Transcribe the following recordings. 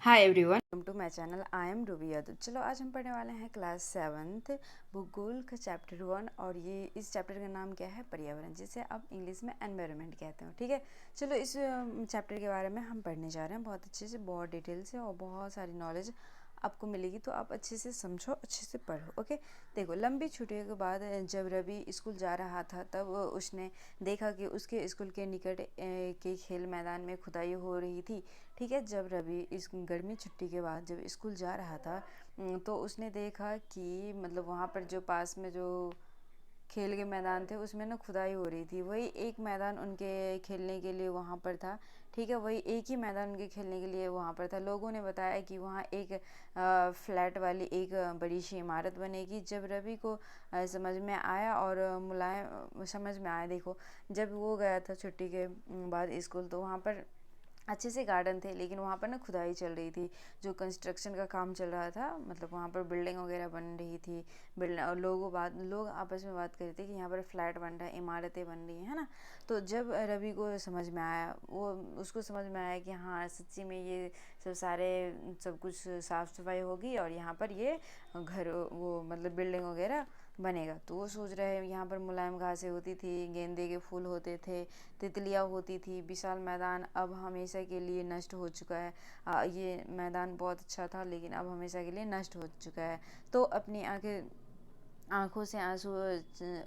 Hi everyone, welcome to my channel. I am Ruby Yadav. चलो आज हम पढ़ने वाले हैं क्लास सेवन्थ भूगोल का चैप्टर 1। और ये इस चैप्टर का नाम क्या है? पर्यावरण, जिसे आप इंग्लिश में एनवायरनमेंट कहते हो। ठीक है, चलो इस चैप्टर के बारे में हम पढ़ने जा रहे हैं बहुत अच्छे से, बहुत डिटेल से, और बहुत सारी नॉलेज आपको मिलेगी। तो आप अच्छे से समझो, अच्छे से पढ़ो। ओके, देखो, लंबी छुट्टियों के बाद जब रवि स्कूल जा रहा था तब उसने देखा कि उसके स्कूल के निकट के खेल मैदान में खुदाई हो रही थी। ठीक है, जब रवि इस गर्मी छुट्टी के बाद जब स्कूल जा रहा था तो उसने देखा कि मतलब वहाँ पर जो पास में जो खेल के मैदान थे उसमें ना खुदाई हो रही थी। वही एक मैदान उनके खेलने के लिए वहाँ पर था। ठीक है, वही एक ही मैदान उनके खेलने के लिए वहाँ पर था। लोगों ने बताया कि वहाँ एक फ्लैट वाली एक बड़ी सी इमारत बनेगी। जब रवि को समझ में आया और मुलायम समझ में आया, देखो, जब वो गया था छुट्टी के बाद स्कूल, तो वहाँ पर अच्छे से गार्डन थे, लेकिन वहाँ पर ना खुदाई चल रही थी, जो कंस्ट्रक्शन का काम चल रहा था। मतलब वहाँ पर बिल्डिंग वगैरह बन रही थी। बिल्डिंग और लोग आपस में बात कर रहे थे कि यहाँ पर फ्लैट बन रहा है, इमारतें बन रही हैं, है ना। तो जब रवि को समझ में आया, वो उसको समझ में आया कि हाँ, सच्ची में ये सब कुछ साफ़ सफाई होगी और यहाँ पर ये घर वो मतलब बिल्डिंग वगैरह बनेगा। तो वो सोच रहे हैं, यहाँ पर मुलायम घासें होती थी, गेंदे के फूल होते थे, तितलियाँ होती थी, विशाल मैदान अब हमेशा के लिए नष्ट हो चुका है। ये मैदान बहुत अच्छा था, लेकिन अब हमेशा के लिए नष्ट हो चुका है। तो अपनी आंखों से आंसू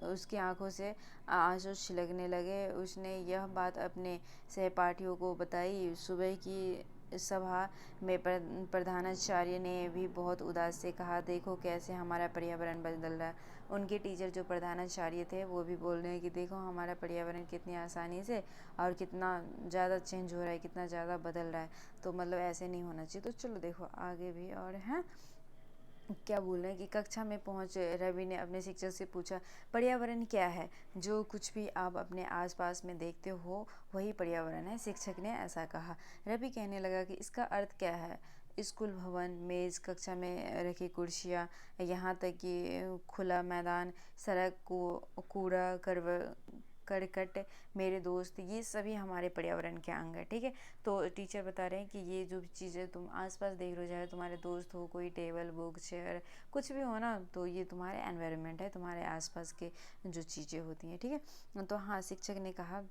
उसकी आंखों से आंसू छिलकने लगे। उसने यह बात अपने सहपाठियों को बताई। सुबह की सभा में प्रधानाचार्य ने भी बहुत उदास से कहा, देखो कैसे हमारा पर्यावरण बदल रहा है। उनके टीचर जो प्रधानाचार्य थे वो भी बोल रहे हैं कि देखो हमारा पर्यावरण कितनी आसानी से और कितना ज़्यादा चेंज हो रहा है, कितना ज़्यादा बदल रहा है। तो मतलब ऐसे नहीं होना चाहिए। तो चलो देखो आगे भी और हैं क्या बोल रहे हैं कि कक्षा में पहुंच रवि ने अपने शिक्षक से पूछा, पर्यावरण क्या है? जो कुछ भी आप अपने आसपास में देखते हो वही पर्यावरण है, शिक्षक ने ऐसा कहा। रवि कहने लगा कि इसका अर्थ क्या है? स्कूल भवन, मेज, कक्षा में रखी कुर्सियाँ, यहाँ तक कि खुला मैदान, सड़क को कूड़ा करकट, मेरे दोस्त, ये सभी हमारे पर्यावरण के अंग है। ठीक है, तो टीचर बता रहे हैं कि ये जो भी चीज़ें तुम आसपास देख रहे हो, चाहे तुम्हारे दोस्त हो, कोई टेबल, बुक, चेयर, कुछ भी हो ना, तो ये तुम्हारे एनवायरनमेंट है, तुम्हारे आसपास के जो चीज़ें होती हैं। ठीक है, तो हाँ, शिक्षक ने कहा,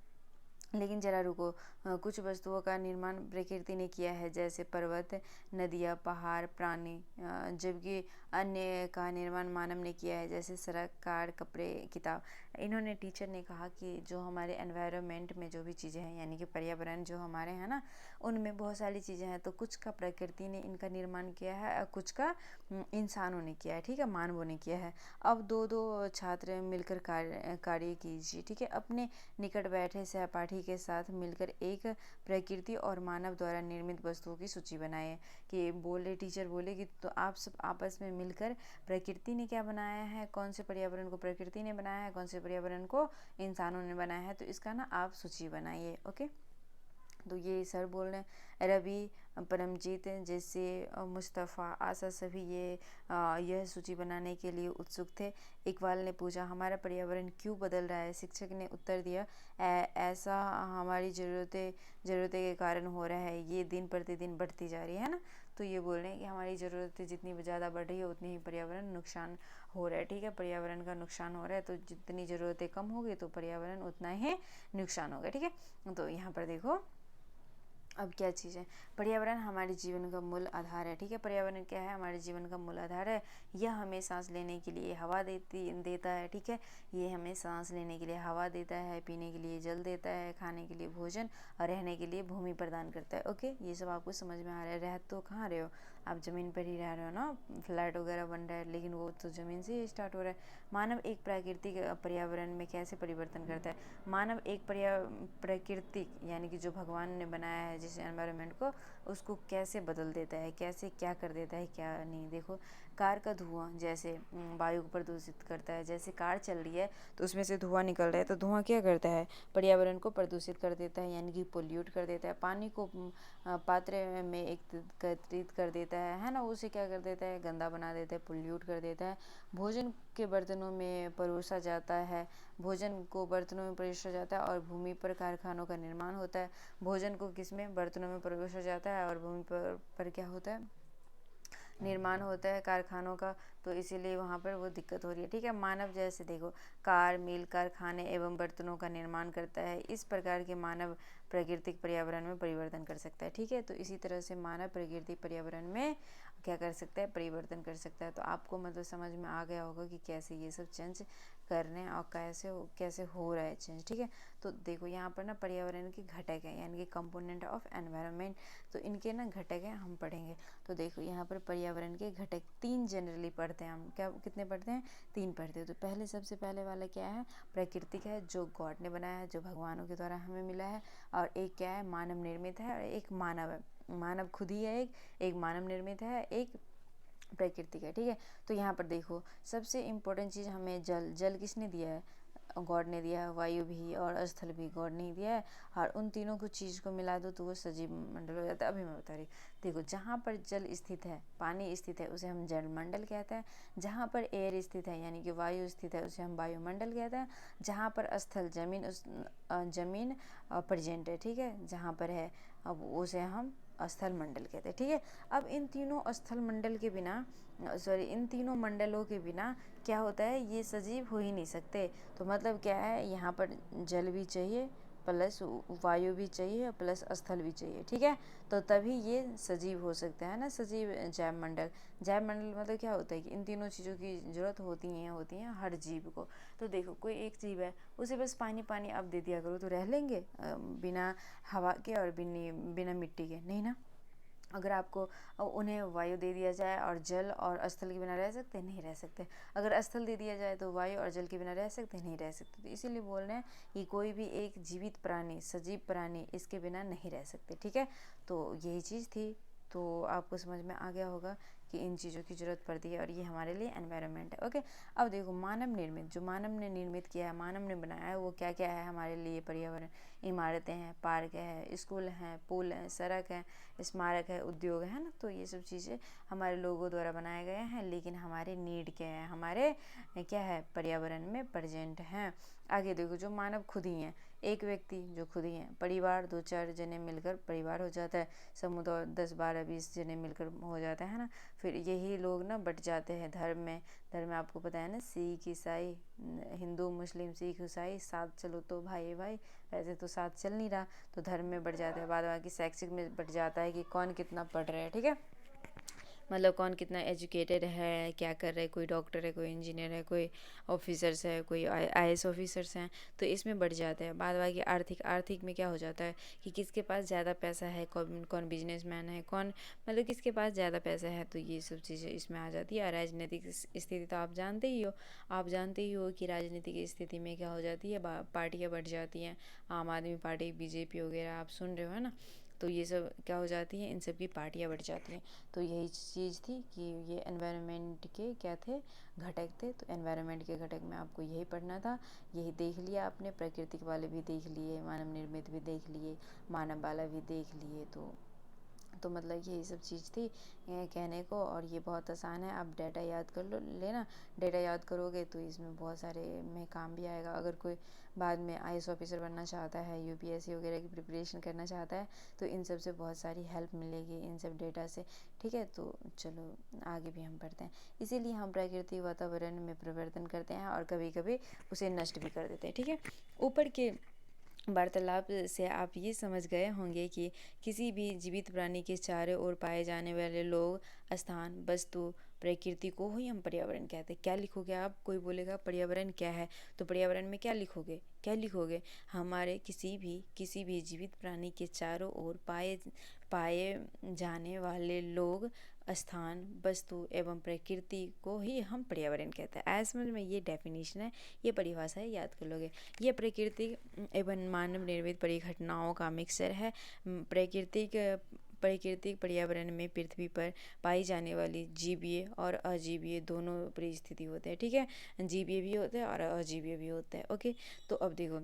लेकिन जरा रुको, कुछ वस्तुओं का निर्माण प्रकृति ने किया है, जैसे पर्वत, नदियाँ, पहाड़, प्राणी, जबकि अन्य का निर्माण मानव ने किया है, जैसे सड़क, कार, कपड़े, किताब। इन्होंने टीचर ने कहा कि जो हमारे एनवायरनमेंट में जो भी चीज़ें हैं, यानी कि पर्यावरण जो हमारे हैं ना, उनमें बहुत सारी चीज़ें हैं। तो कुछ का प्रकृति ने इनका निर्माण किया है और कुछ का इंसानों ने किया है। ठीक है, मानवों ने किया है। अब दो दो छात्र मिलकर कार्य कीजिए। ठीक है, अपने निकट बैठे सहपाठी के साथ मिलकर एक प्रकृति और मानव द्वारा निर्मित वस्तुओं की सूची बनाए। कि बोले टीचर बोले कि तो आप सब आपस में मिलकर प्रकृति ने क्या बनाया है, कौन से पर्यावरण को प्रकृति ने बनाया है, कौन से पर्यावरण को इंसानों ने बनाया है, तो इसका ना आप सूची बनाइए। ओके, तो ये सर बोल रहे हैं। रवि, परमजीत जैसे मुस्तफ़ा, आशा सभी यह सूची बनाने के लिए उत्सुक थे। इकबाल ने पूछा, हमारा पर्यावरण क्यों बदल रहा है? शिक्षक ने उत्तर दिया, ऐसा हमारी ज़रूरतें के कारण हो रहा है, ये दिन प्रतिदिन बढ़ती जा रही है ना। तो ये बोल रहे हैं कि हमारी ज़रूरतें जितनी ज़्यादा बढ़ रही है उतनी ही पर्यावरण नुकसान हो रहा है। ठीक है, पर्यावरण का नुकसान हो रहा है, तो जितनी ज़रूरतें कम होगी तो पर्यावरण उतना ही नुकसान होगा। ठीक है, तो यहाँ पर देखो अब क्या चीज़ है। पर्यावरण हमारे जीवन का मूल आधार है। ठीक है, पर्यावरण क्या है? हमारे जीवन का मूल आधार है। यह हमें सांस लेने के लिए हवा देता है। ठीक है, ये हमें सांस लेने के लिए हवा देता है, पीने के लिए जल देता है, खाने के लिए भोजन और रहने के लिए भूमि प्रदान करता है। ओके, ये सब आपको समझ में आ रहा है। रह तो कहाँ रहे हो आप? ज़मीन पर ही रह रहे हो ना। फ्लैट वगैरह बन रहा है, लेकिन वो तो ज़मीन से ही स्टार्ट हो रहा है। मानव एक प्राकृतिक पर्यावरण में कैसे परिवर्तन करता है? मानव एक प्राकृतिक यानी कि जो भगवान ने बनाया है जिस एनवायरनमेंट को, उसको कैसे बदल देता है, कैसे क्या कर देता है, क्या नहीं। देखो, कार का धुआं जैसे वायु को प्रदूषित करता है। जैसे कार चल रही है तो उसमें से धुआं निकल रहा है, तो धुआं क्या करता है, पर्यावरण को प्रदूषित कर देता है, यानी कि पोल्यूट कर देता है। पानी को पात्र में एकत्रित कर देता है ना, उसे क्या कर देता है, गंदा बना देता है, पोल्यूट कर देता है। भोजन के बर्तनों में परोसा जाता है, भोजन को बर्तनों में परोसा जाता है और भूमि पर कारखानों का निर्माण होता है। भोजन को किसमें, बर्तनों में परोसा जाता है और भूमि पर क्या होता है, निर्माण होता है कारखानों का, तो इसीलिए वहाँ पर वो दिक्कत हो रही है। ठीक है, मानव जैसे देखो कार, मिल, कारखाने एवं बर्तनों का निर्माण करता है। इस प्रकार के मानव प्राकृतिक पर्यावरण में परिवर्तन कर सकता है। ठीक है, तो इसी तरह से मानव प्राकृतिक पर्यावरण में क्या कर सकता है, परिवर्तन कर सकता है। तो आपको मतलब समझ में आ गया होगा कि कैसे ये सब चेंज करने और कैसे हो रहा है चेंज। ठीक है, तो देखो यहाँ पर ना पर्यावरण के घटक है, यानी कि कंपोनेंट ऑफ एनवायरनमेंट, तो इनके ना घटक है, हम पढ़ेंगे। तो देखो यहाँ पर पर्यावरण के घटक 3 जनरली पढ़ते हैं हम, क्या कितने पढ़ते हैं, 3 पढ़ते हैं। तो पहले सबसे पहले वाला क्या है, प्राकृतिक है, जो गॉड ने बनाया है, जो भगवानों के द्वारा हमें मिला है। और एक क्या है, मानव निर्मित है, और एक मानव है, मानव खुद ही है, एक मानव निर्मित है, एक प्राकृतिक है। ठीक है, तो यहाँ पर देखो सबसे इम्पोर्टेंट चीज़ हमें जल किसने दिया है, गॉड ने दिया है। वायु भी और स्थल भी गॉड ने दिया है, और उन तीनों को चीज़ को मिला दो तो वो सजीव मंडल हो जाता है। अभी मैं बता रही हूँ, देखो जहाँ पर जल स्थित है, पानी स्थित है, उसे हम जल मंडल कहते हैं। जहाँ पर एयर स्थित है, यानी कि वायु स्थित है, उसे हम वायुमंडल कहते हैं। जहाँ पर स्थल जमीन प्रेजेंट है, ठीक है, जहाँ पर है, अब उसे हम स्थल मंडल कहते हैं। ठीक है, अब इन तीनों स्थल मंडल के बिना इन तीनों मंडलों के बिना क्या होता है, ये सजीव हो ही नहीं सकते। तो मतलब क्या है, यहाँ पर जल भी चाहिए, प्लस वायु भी चाहिए, प्लस स्थल भी चाहिए। ठीक है, तो तभी ये सजीव हो सकते हैं ना, सजीव जैव मंडल। जैव मंडल मतलब क्या होता है कि इन तीनों चीज़ों की ज़रूरत होती हैं हर जीव को। तो देखो कोई एक जीव है, उसे बस पानी पानी अब दे दिया करो तो रह लेंगे बिना हवा के और बिना मिट्टी के, नहीं ना। अगर आपको उन्हें वायु दे दिया जाए और जल और स्थल के बिना रह सकते, नहीं रह सकते। अगर स्थल दे दिया जाए तो वायु और जल के बिना रह सकते, नहीं रह सकते। तो इसीलिए बोल रहे हैं कि कोई भी एक जीवित प्राणी, सजीव प्राणी इसके बिना नहीं रह सकते। ठीक है, तो यही चीज़ थी। तो आपको समझ में आ गया होगा कि इन चीज़ों की ज़रूरत पड़ती है, और ये हमारे लिए एनवायरनमेंट है। ओके, अब देखो मानव निर्मित, जो मानव ने निर्मित किया है, मानव ने बनाया है, वो क्या क्या है हमारे लिए पर्यावरण। इमारतें हैं, पार्क है, स्कूल हैं, पुल हैं, सड़क है, स्मारक है, उद्योग है ना। तो ये सब चीज़ें हमारे लोगों द्वारा बनाए गए हैं, लेकिन हमारे नीड क्या है, हमारे क्या है, पर्यावरण में प्रेजेंट हैं। आगे देखो, जो मानव खुद ही हैं, एक व्यक्ति जो खुद ही हैं, परिवार 2-4 जने मिलकर परिवार हो जाता है, समुदाय 10-12-20 जने मिलकर हो जाता है ना। फिर यही लोग ना बट जाते हैं धर्म में आपको पता है ना, सिख ईसाई, हिंदू मुस्लिम सिख ईसाई, साथ चलो तो भाई भाई, वैसे तो साथ चल नहीं रहा, तो धर्म में बढ़ जाता है। बाद बाकी शैक्षिक में बढ़ जाता है कि कौन कितना पढ़ रहा है। ठीक है, मतलब कौन कितना एजुकेटेड है, क्या कर रहे हैं, कोई डॉक्टर है, कोई इंजीनियर है, कोई ऑफिसर्स है, कोई IAS ऑफिसर्स हैं, तो इसमें बढ़ जाता है। बाद बाकी आर्थिक में क्या हो जाता है कि किसके पास ज़्यादा पैसा है, कौन बिजनेसमैन है, कौन मतलब किसके पास ज़्यादा पैसा है, तो ये सब चीज़ें इसमें आ जाती है। और राजनीतिक स्थिति तो आप जानते ही हो कि राजनीतिक स्थिति में क्या हो जाती है, पार्टियाँ बढ़ जाती हैं। आम आदमी पार्टी, BJP वगैरह आप सुन रहे हो, है ना। तो ये सब क्या हो जाती हैं, इन सब की पार्टियाँ बढ़ जाती हैं। तो यही चीज़ थी कि ये एनवायरनमेंट के क्या थे, घटक थे। तो एनवायरनमेंट के घटक में आपको यही पढ़ना था, यही देख लिया आपने। प्राकृतिक वाले भी देख लिए, मानव निर्मित भी देख लिए, मानव वाला भी देख लिए। तो मतलब यही सब चीज़ थी कहने को, और ये बहुत आसान है। आप डाटा याद कर लेना। डाटा याद करोगे तो इसमें बहुत सारे में काम भी आएगा। अगर कोई बाद में IAS ऑफिसर बनना चाहता है, UPSC वगैरह की प्रिपरेशन करना चाहता है, तो इन सब से बहुत सारी हेल्प मिलेगी, इन सब डेटा से। ठीक है, तो चलो आगे भी हम पढ़ते हैं। इसीलिए हम प्राकृतिक वातावरण में परिवर्तन करते हैं और कभी कभी उसे नष्ट भी कर देते हैं। ठीक है, ऊपर के वार्तालाप से आप ये समझ गए होंगे कि किसी भी जीवित प्राणी के चारों ओर पाए जाने वाले लोग, स्थान, वस्तु, प्रकृति को ही हम पर्यावरण कहते हैं। क्या लिखोगे आप, कोई बोलेगा पर्यावरण क्या है, तो पर्यावरण में क्या लिखोगे, हमारे किसी भी जीवित प्राणी के चारों ओर पाए जाने वाले लोग, स्थान, वस्तु एवं प्रकृति को ही हम पर्यावरण कहते हैं। ऐसे समझ में ये डेफिनेशन है, ये परिभाषा है, याद कर लोगे। ये प्रकृति एवं मानव निर्मित परिघटनाओं का मिक्सचर है। प्राकृतिक प्राकृतिक पर्यावरण में पृथ्वी पर पाई जाने वाली जीवीय और अजीवीय दोनों परिस्थिति होते हैं, ठीक है। जीवीय भी होते हैं और अजीवीय भी होते हैं। ओके, तो अब देखो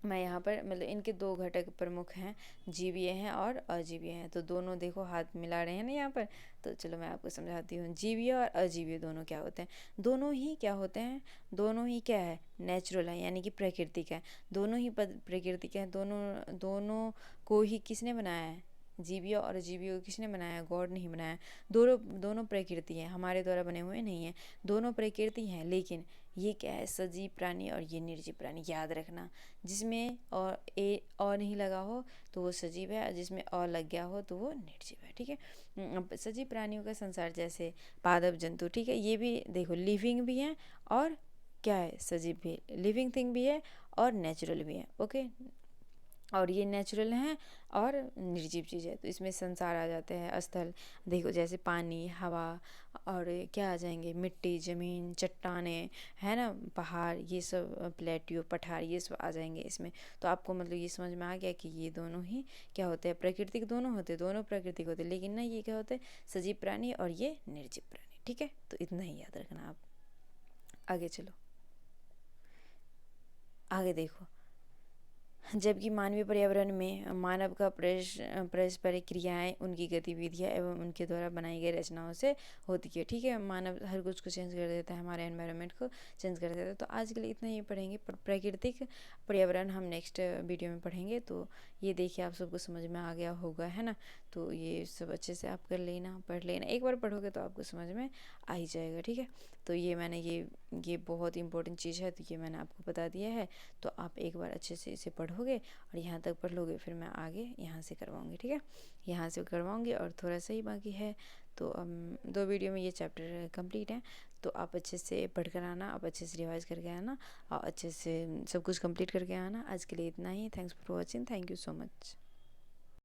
मैं यहाँ पर मतलब इनके दो घटक प्रमुख हैं, जीवीय हैं और अजीवीय हैं। तो दोनों देखो हाथ मिला रहे हैं ना यहाँ पर। तो चलो मैं आपको समझाती हूँ, जीवीय और अजीवीय दोनों क्या होते हैं। दोनों ही क्या होते हैं, दोनों ही क्या है, नेचुरल है, यानी कि प्राकृतिक है। दोनों ही प्राकृतिक है। दोनों को ही किसने बनाया है, जीवीय और अजीवीय को किसने बनाया, गॉड नहीं बनाया। दोनों प्रकृति हैं, हमारे द्वारा बने हुए नहीं हैं। दोनों प्रकृति हैं, लेकिन ये क्या है, सजीव प्राणी और ये निर्जीव प्राणी। याद रखना, जिसमें और नहीं लगा हो तो वो सजीव है, और जिसमें और लग गया हो तो वो निर्जीव है, ठीक है। अब सजीव प्राणियों का संसार जैसे पादप जंतु, ठीक है, ये भी देखो लिविंग भी हैं और क्या है, सजीव भी, लिविंग थिंग भी है और नेचुरल भी है। ओके, और ये नेचुरल हैं और निर्जीव चीज़ है। तो इसमें संसार आ जाते हैं, स्थल देखो जैसे पानी, हवा, और क्या आ जाएंगे, मिट्टी, ज़मीन, चट्टानें, है ना, पहाड़, ये सब, प्लेट्यू, पठार, ये सब आ जाएंगे इसमें। तो आपको मतलब ये समझ में आ गया कि ये दोनों ही क्या होते हैं, प्राकृतिक दोनों होते हैं, दोनों प्राकृतिक होते हैं, लेकिन ना ये क्या होते हैं, सजीव प्राणी और ये निर्जीव प्राणी, ठीक है। तो इतना ही याद रखना आप। आगे चलो, आगे देखो, जबकि मानवीय पर्यावरण में मानव का पारस्परिक क्रियाएं उनकी गतिविधियां एवं उनके द्वारा बनाई गई रचनाओं से होती है, ठीक है। मानव हर कुछ को चेंज कर देता है, हमारे एनवायरनमेंट को चेंज कर देता है। तो आज के लिए इतना ही पढ़ेंगे, प्राकृतिक पर्यावरण हम नेक्स्ट वीडियो में पढ़ेंगे। तो ये देखिए आप सबको समझ में आ गया होगा, है ना। तो ये सब अच्छे से आप कर लेना, पढ़ लेना, एक बार पढ़ोगे तो आपको समझ में आ ही जाएगा, ठीक है। तो ये मैंने ये बहुत इंपॉर्टेंट चीज़ है, तो ये मैंने आपको बता दिया है। तो आप एक बार अच्छे से इसे पढ़ोगे और यहाँ तक पढ़ लोगे, फिर मैं आगे यहाँ से करवाऊँगी, ठीक है, यहाँ से करवाऊँगी। और थोड़ा सा ही बाकी है, तो 2 वीडियो में ये चैप्टर कंप्लीट है। तो आप अच्छे से पढ़ कर आना, आप अच्छे से रिवाइज करके आना और अच्छे से सब कुछ कंप्लीट करके आना। आज के लिए इतना ही। Thanks for watching, thank you so much.